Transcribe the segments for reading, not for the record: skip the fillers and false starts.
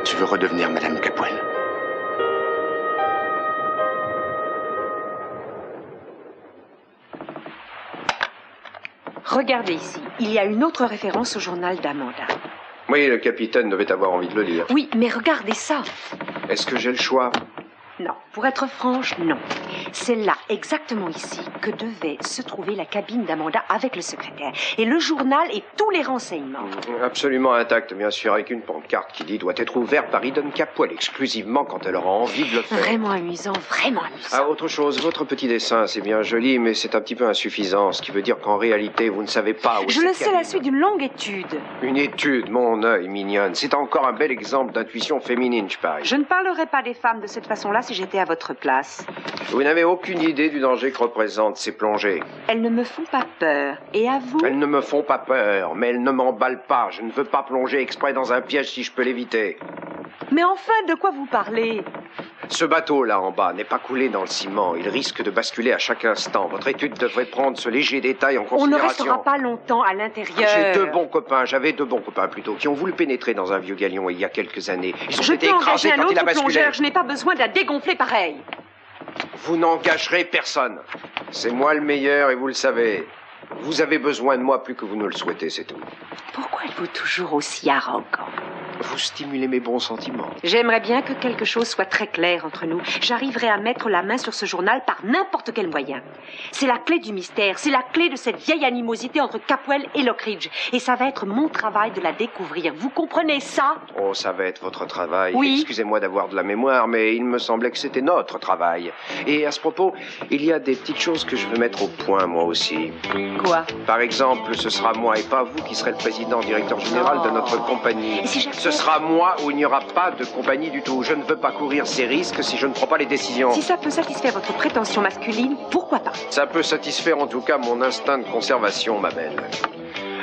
Tu veux redevenir Madame Capwell? Regardez ici, il y a une autre référence au journal d'Amanda. Oui, le capitaine devait avoir envie de le lire. Oui, mais regardez ça. Est-ce que j'ai le choix? Non, pour être franche, non. C'est là, exactement ici, que devait se trouver la cabine d'Amanda avec le secrétaire. Et le journal et tous les renseignements. Absolument intact, bien sûr, avec une pancarte qui dit « doit être ouvert par Eden Capwell exclusivement quand elle aura envie de le faire ». Vraiment amusant, vraiment amusant. Ah, autre chose, votre petit dessin, c'est bien joli, mais c'est un petit peu insuffisant, ce qui veut dire qu'en réalité, vous ne savez pas où est Je le cette sais, cabine. la suite d'une longue étude. Une étude, mon œil, mignonne. C'est encore un bel exemple d'intuition féminine, je parie. Je ne parlerai pas des femmes de cette façon-là si j'étais à votre place. Vous n'avez aucune idée du danger que représentent ces plongées. Elles ne me font pas peur. Et à vous? Elles ne me font pas peur, mais elles ne m'emballent pas. Je ne veux pas plonger exprès dans un piège si je peux l'éviter. Mais enfin, de quoi vous parlez? Ce bateau-là en bas n'est pas coulé dans le ciment. Il risque de basculer à chaque instant. Votre étude devrait prendre ce léger détail en considération. On ne restera pas longtemps à l'intérieur. J'avais deux bons copains plutôt, qui ont voulu pénétrer dans un vieux galion il y a quelques années. Ils ont Je été peux écrasés engager un quand il a autre basculé. plongeur. Je n'ai pas besoin d'un dégonflé pareil. Vous n'engagerez personne. C'est moi le meilleur et vous le savez. Vous avez besoin de moi plus que vous ne le souhaitez, c'est tout. Pourquoi êtes-vous toujours aussi arrogant? Vous stimulez mes bons sentiments. J'aimerais bien que quelque chose soit très clair entre nous. J'arriverai à mettre la main sur ce journal par n'importe quel moyen. C'est la clé du mystère, c'est la clé de cette vieille animosité entre Capwell et Lockridge. Et ça va être mon travail de la découvrir. Vous comprenez ça? Oh, ça va être votre travail. Oui. Excusez-moi d'avoir de la mémoire, mais il me semblait que c'était notre travail. Et à ce propos, il y a des petites choses que je veux mettre au point, moi aussi. Quoi? Par exemple, ce sera moi et pas vous qui serez le président directeur général de notre compagnie. Et si j'accepte? Ce sera moi ou il n'y aura pas de compagnie du tout. Je ne veux pas courir ces risques si je ne prends pas les décisions. Si ça peut satisfaire votre prétention masculine, pourquoi pas? Ça peut satisfaire en tout cas mon instinct de conservation, ma belle.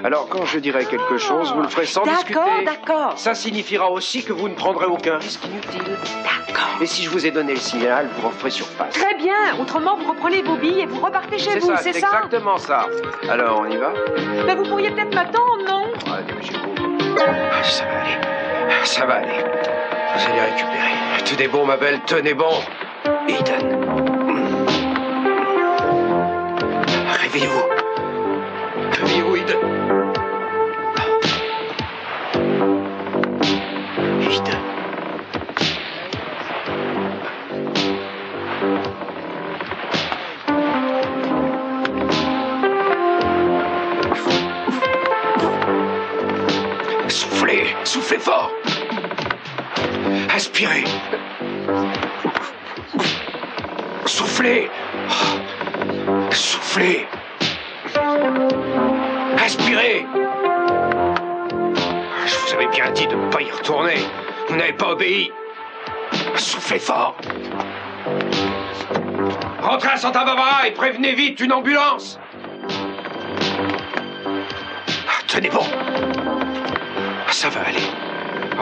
Alors quand je dirai quelque chose, vous le ferez sans discuter. D'accord. Ça signifiera aussi que vous ne prendrez aucun risque inutile. D'accord. Et si je vous ai donné le signal, vous referez surface. Très bien. Autrement, vous reprenez vos billes et vous repartez chez vous, c'est ça? Exactement ça. Alors, on y va? Mais vous pourriez peut-être m'attendre, non? Ah, dépêchez-vous. Ça va aller. Ça va aller. Vous allez récupérer. Tenez bon, ma belle, tenez bon. Eden. Réveillez-vous. Réveillez-vous, Eden. Eden. Soufflez, soufflez fort. Inspirez. Soufflez. Soufflez. Inspirez. Je vous avais bien dit de ne pas y retourner. Vous n'avez pas obéi. Soufflez fort. Rentrez à Santa Barbara et prévenez vite une ambulance. Tenez bon. Ça va aller.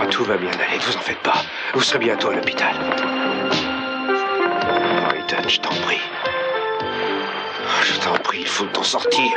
Ah, tout va bien aller, ne vous en faites pas. Vous serez bientôt à l'hôpital. Oh, Ethan, je t'en prie. Je t'en prie, il faut t'en sortir.